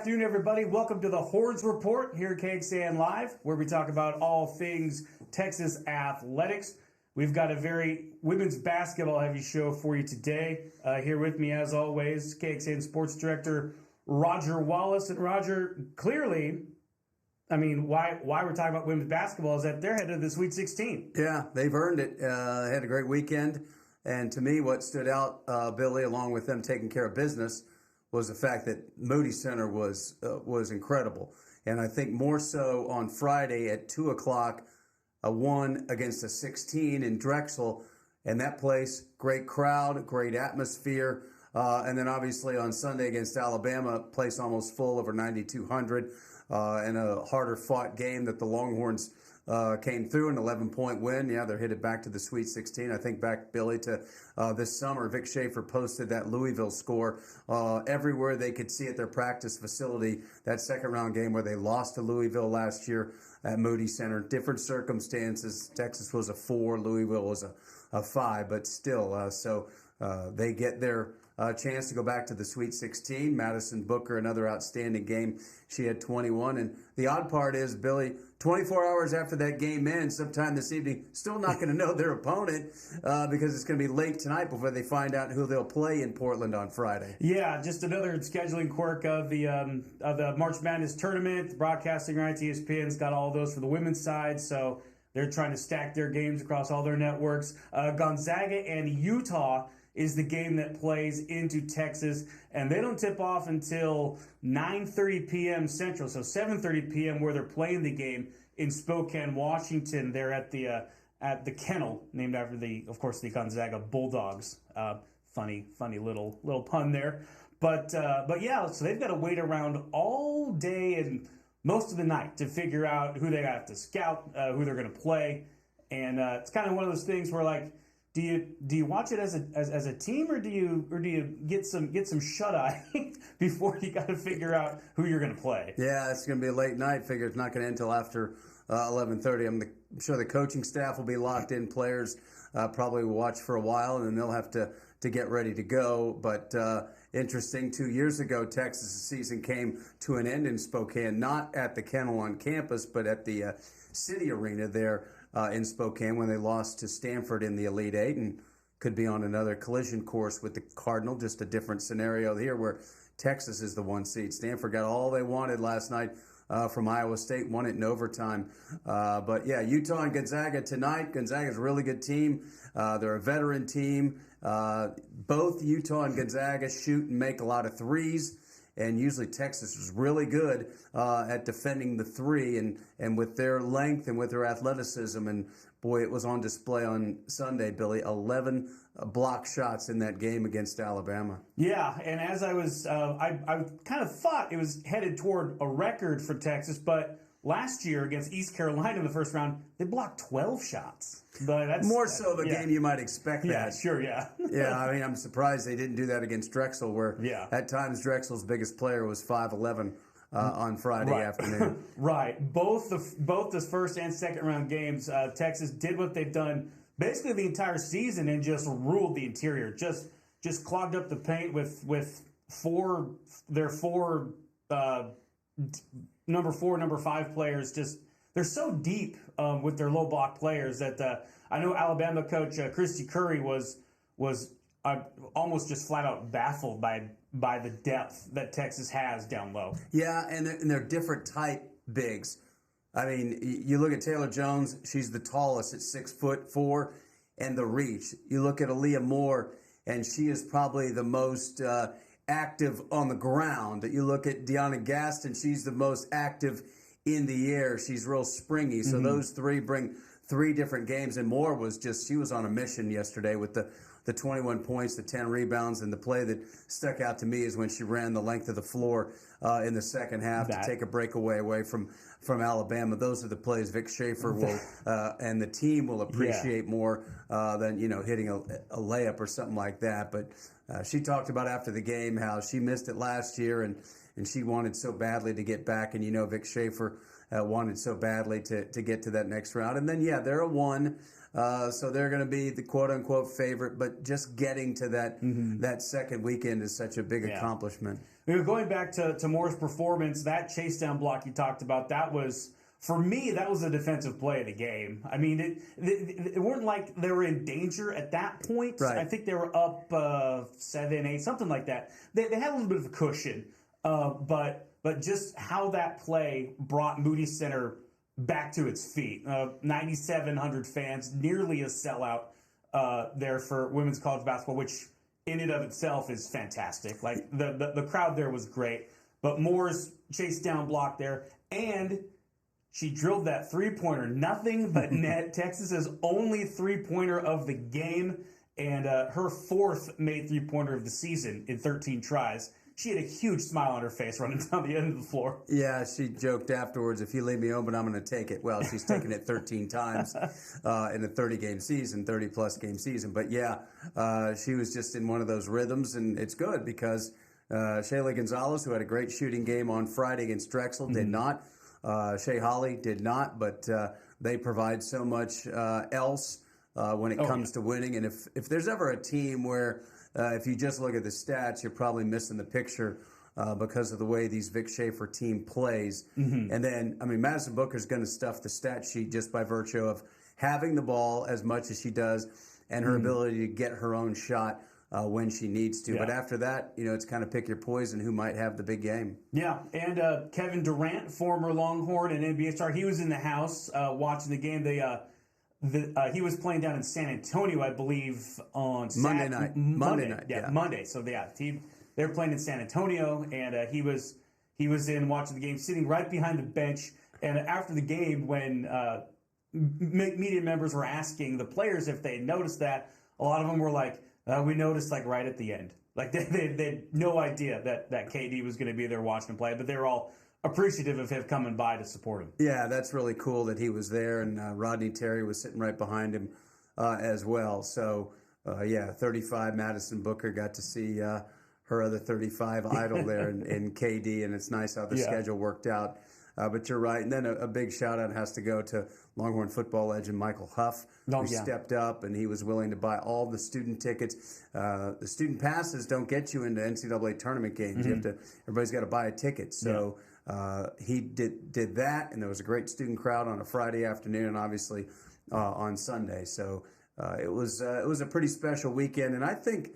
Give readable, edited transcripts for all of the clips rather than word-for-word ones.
Afternoon, everybody. Welcome to the Horns Report here at KXAN Live, where we talk about all things Texas athletics. We've got a very women's basketball heavy show for you today. Here with me, as always, KXAN Sports Director Roger Wallace. And Roger, clearly, why we're talking about women's basketball is that they're headed to the Sweet 16. Yeah, they've earned it. They had a great weekend. And to me, what stood out, Billy, along with them taking care of business, was the fact that Moody Center was incredible. And I think more so on Friday at 2 o'clock, a 1 against a 16 in Drexel. And that place, great crowd, great atmosphere. And then obviously on Sunday against Alabama, place almost full, over 9,200. And a harder fought game that the Longhorns came through, an 11-point win. Yeah, they're headed back to the Sweet 16. I think back, Billy, to this summer, Vic Schaefer posted that Louisville score everywhere they could see at their practice facility. That second-round game where they lost to Louisville last year at Moody Center. Different circumstances. Texas was a 4, Louisville was a 5, but still. So they get their chance to go back to the Sweet 16. Madison Booker, another outstanding game. She had 21. And the odd part is, Billy, 24 hours after that game ends, sometime this evening, still not going to know their opponent because it's going to be late tonight before they find out who they'll play in Portland on Friday. Yeah, just another scheduling quirk of the March Madness tournament. The broadcasting rights, ESPN's got all of those for the women's side, so they're trying to stack their games across all their networks. Gonzaga and Utah is the game that plays into Texas, and they don't tip off until 9:30 p.m. Central, so 7:30 p.m. where they're playing the game in Spokane, Washington. They're at the Kennel, named after the Gonzaga Bulldogs. Funny little pun there, but yeah, so they've got to wait around all day and most of the night to figure out who they have to scout, who they're going to play, and it's kind of one of those things where, like, do you watch it as a team, or do you get some shut eye before you got to figure out who you're going to play? Yeah, it's going to be a late night. Figure it's not going to end until after 11:30. I'm sure the coaching staff will be locked in. Players probably will watch for a while, and then they'll have to get ready to go. But interesting, 2 years ago, Texas' season came to an end in Spokane, not at the Kennel on campus, but at the City Arena there in Spokane when they lost to Stanford in the Elite Eight, and could be on another collision course with the Cardinal. Just a different scenario here where Texas is the 1 seed. Stanford got all they wanted last night from Iowa State, won it in overtime. But yeah, Utah and Gonzaga tonight. Gonzaga's a really good team. They're a veteran team. Both Utah and Gonzaga shoot and make a lot of threes. And usually Texas is really good at defending the three, and with their length and with their athleticism. And boy, it was on display on Sunday, Billy. 11 block shots in that game against Alabama. Yeah, and as I was, I kind of thought it was headed toward a record for Texas, but last year against East Carolina in the first round, they blocked 12 shots. But that's more so the game you might expect that. Yeah, sure, yeah. Yeah, I mean, I'm surprised they didn't do that against Drexel, where at times Drexel's biggest player was 5'11" on Friday afternoon. Right. Both the first and second round games, Texas did what they've done basically the entire season and just ruled the interior. Just clogged up the paint with their four number 4, number 5 players. Just they're so deep with their low block players that I know Alabama coach Christy Curry was almost just flat out baffled by the depth that Texas has down low. Yeah, and they're different type bigs. I mean, you look at Taylor Jones; she's the tallest at 6'4", and the reach. You look at Aaliyah Moore, and she is probably the most active on the ground. You look at Deanna Gaston; she's the most active in the air. She's real springy. So those three bring 3 different games, and Moore she was on a mission yesterday with the 21 points, the 10 rebounds, and the play that stuck out to me is when she ran the length of the floor in the second half to take a breakaway away from Alabama. Those are the plays Vic Schaefer will and the team will appreciate more than hitting a layup or something like that. But she talked about after the game how she missed it last year and she wanted so badly to get back, and Vic Schaefer wanted so badly to get to that next round. And then they're a 1. So they're going to be the quote unquote favorite, but just getting to that second weekend is such a big accomplishment. Going back to Moore's performance, that chase down block you talked about, that was, for me, that was a defensive play of the game. I mean, it weren't like they were in danger at that point. Right. I think they were up 7-8, something like that. They had a little bit of a cushion, but just how that play brought Moody Center back to its feet. 9,700 fans, nearly a sellout there for women's college basketball, which in and of itself is fantastic. Like the crowd there was great, but Moore's chase down block there, and she drilled that three-pointer, nothing but net. Texas's only three-pointer of the game, and her fourth made three-pointer of the season in 13 tries. She had a huge smile on her face running down the end of the floor. Yeah, she joked afterwards, if you leave me open, I'm going to take it. Well, she's taken it 13 times in a 30-game season, 30-plus game season. But yeah, she was just in one of those rhythms, and it's good because Shayla Gonzalez, who had a great shooting game on Friday against Drexel, did not. Shea Holly did not, but they provide so much else when it comes to winning. And if there's ever a team where if you just look at the stats, you're probably missing the picture because of the way these Vic Schaefer team plays. And then, I mean, Madison Booker's going to stuff the stat sheet just by virtue of having the ball as much as she does and her ability to get her own shot when she needs to. But after that, it's kind of pick your poison who might have the big game. Yeah, and Kevin Durant, former Longhorn and NBA star, he was in the house watching the game. He was playing down in San Antonio, I believe, on Monday night. Monday. So they were playing in San Antonio, and he was in watching the game, sitting right behind the bench. And after the game, when media members were asking the players if they had noticed that, a lot of them were like, we noticed like right at the end. Like they had no idea that KD was going to be there watching him play, but they were all appreciative of him coming by to support him. Yeah, that's really cool that he was there, and Rodney Terry was sitting right behind him as well. So, 35, Madison Booker got to see her other 35 idol there in KD, and it's nice how the schedule worked out. But you're right. And then a big shout-out has to go to Longhorn football legend Michael Huff, who stepped up, and he was willing to buy all the student tickets. The student passes don't get you into NCAA tournament games. Everybody's got to buy a ticket. So he did that, and there was a great student crowd on a Friday afternoon and obviously on Sunday. So it was a pretty special weekend. And I think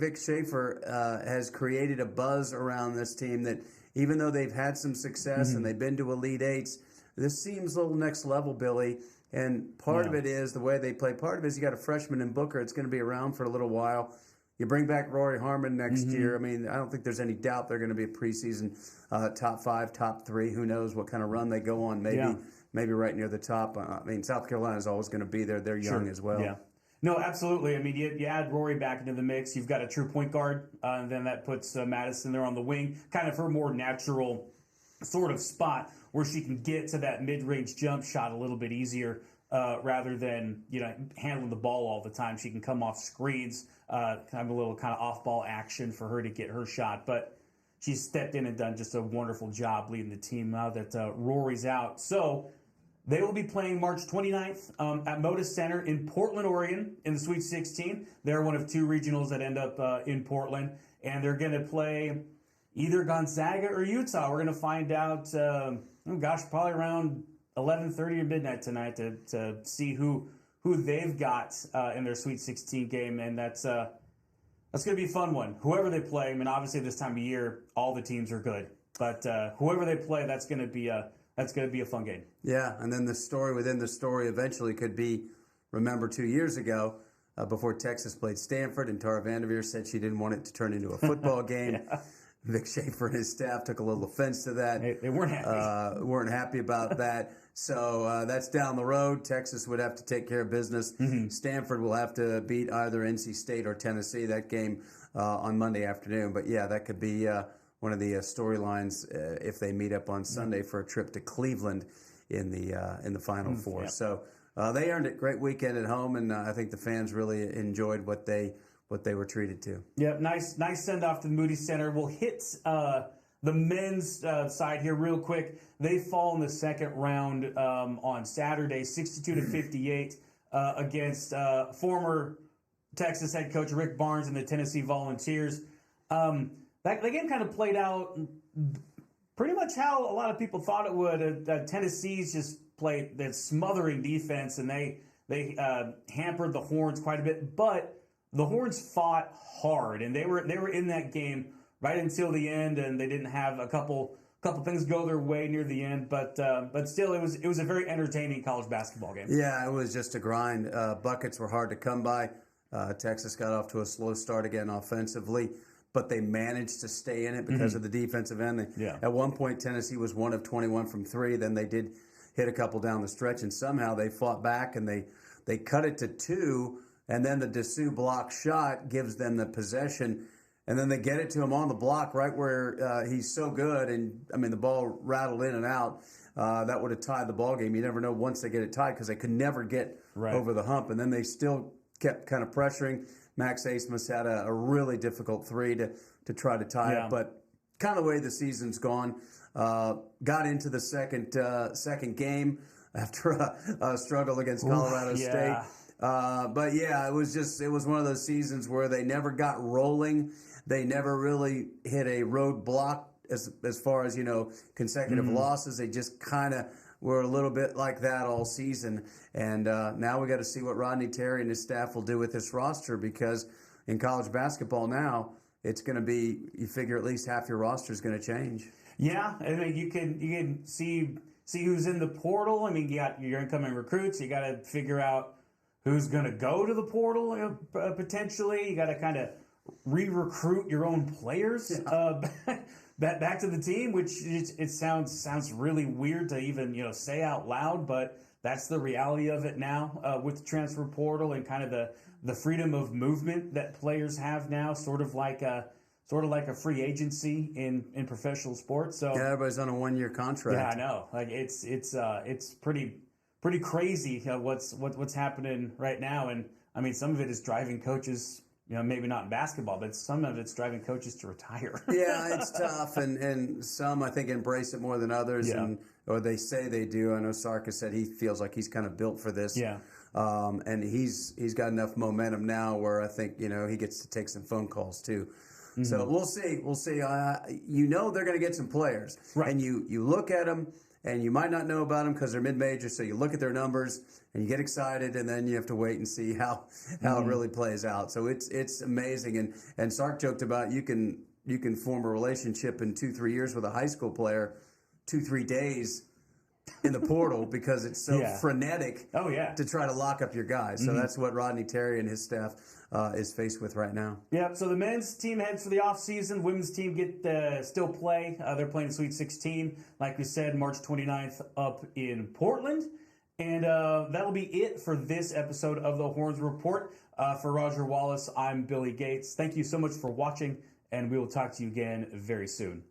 Vic Schaefer has created a buzz around this team that even though they've had some success and they've been to Elite Eights, this seems a little next level, Billy. And part of it is the way they play. Part of it is you got a freshman in Booker. It's going to be around for a little while. You bring back Rory Harmon next year. I mean, I don't think there's any doubt they're going to be a preseason top 5, top 3. Who knows what kind of run they go on? Maybe right near the top. I mean, South Carolina is always going to be there. They're young as well. Yeah. No, absolutely. I mean, you add Rory back into the mix. You've got a true point guard, and then that puts Madison there on the wing, kind of her more natural sort of spot where she can get to that mid-range jump shot a little bit easier rather than handling the ball all the time. She can come off screens, kind of a little kind of off-ball action for her to get her shot. But she's stepped in and done just a wonderful job leading the team now that Rory's out. So they will be playing March 29th at Moda Center in Portland, Oregon, in the Sweet 16. They're one of 2 regionals that end up in Portland, and they're going to play either Gonzaga or Utah. We're going to find out, probably around 11:30 or midnight tonight to see who they've got in their Sweet 16 game, and that's going to be a fun one. Whoever they play, I mean, obviously this time of year, all the teams are good, but whoever they play, that's going to be a fun game. Yeah, and then the story within the story eventually could be, remember 2 years ago, before Texas played Stanford, and Tara Vanderveer said she didn't want it to turn into a football game. Vic Schaefer and his staff took a little offense to that. They weren't happy. Weren't happy about that. So that's down the road. Texas would have to take care of business. Stanford will have to beat either NC State or Tennessee, that game on Monday afternoon. But yeah, that could be one of the storylines if they meet up on Sunday for a trip to Cleveland in the Final Four. Yep. So they earned it. Great weekend at home, and I think the fans really enjoyed what they were treated to. Yeah, nice send off to the Moody Center. We'll hit the men's side here, real quick, they fall in the second round on Saturday, 62-58 against former Texas head coach Rick Barnes and the Tennessee Volunteers. That game kind of played out pretty much how a lot of people thought it would. Tennessee's just played that smothering defense, and they hampered the Horns quite a bit. But the Horns fought hard, and they were in that game right until the end, and they didn't have a couple things go their way near the end. But still, it was a very entertaining college basketball game. Yeah, it was just a grind. Buckets were hard to come by. Texas got off to a slow start again offensively, but they managed to stay in it because of the defensive end. At one point, Tennessee was 1 of 21 from three. Then they did hit a couple down the stretch, and somehow they fought back, and they cut it to 2, and then the Dessou block shot gives them the possession, and then they get it to him on the block right where he's so good, and, I mean, the ball rattled in and out. That would have tied the ball game. You never know once they get it tied because they could never get over the hump, and then they still kept kind of pressuring. Max Asmus had a really difficult 3 to try to tie it, but kind of the way the season's gone. Got into the second game after a struggle against Colorado State. But yeah, it was one of those seasons where they never got rolling. They never really hit a roadblock as far as, consecutive losses. They just kind of were a little bit like that all season. And now we got to see what Rodney Terry and his staff will do with this roster, because in college basketball now, it's going to be, you figure at least half your roster is going to change. Yeah, I mean, you can see who's in the portal. I mean, you got your incoming recruits. You got to figure out who's going to go to the portal potentially. You got to kind of re-recruit your own players back to the team, which it sounds really weird to even say out loud, but that's the reality of it now with the transfer portal and kind of the freedom of movement that players have now, sort of like a free agency in professional sports. So yeah, everybody's on a 1-year contract. Yeah, I know. Like it's pretty crazy what's happening right now, and I mean some of it is driving coaches. Maybe not in basketball, but some of it's driving coaches to retire. Yeah, it's tough, and some I think embrace it more than others, or they say they do. I know Sarkis said he feels like he's kind of built for this. Yeah. And he's got enough momentum now where I think he gets to take some phone calls too. So we'll see. They're going to get some players, right? And you look at them, and you might not know about them because they're mid-major. So you look at their numbers and you get excited, and then you have to wait and see how it really plays out. So it's amazing. And Sark joked about you can form a relationship in 2-3 years with a high school player, 2-3 days in the portal because it's so frenetic. To try to lock up your guys. So that's what Rodney Terry and his staff is faced with right now. Yeah, so the men's team heads for the offseason. Women's team still play. They're playing Sweet 16, like we said, March 29th up in Portland. And that'll be it for this episode of the Horns Report. For Roger Wallace, I'm Billy Gates. Thank you so much for watching, and we will talk to you again very soon.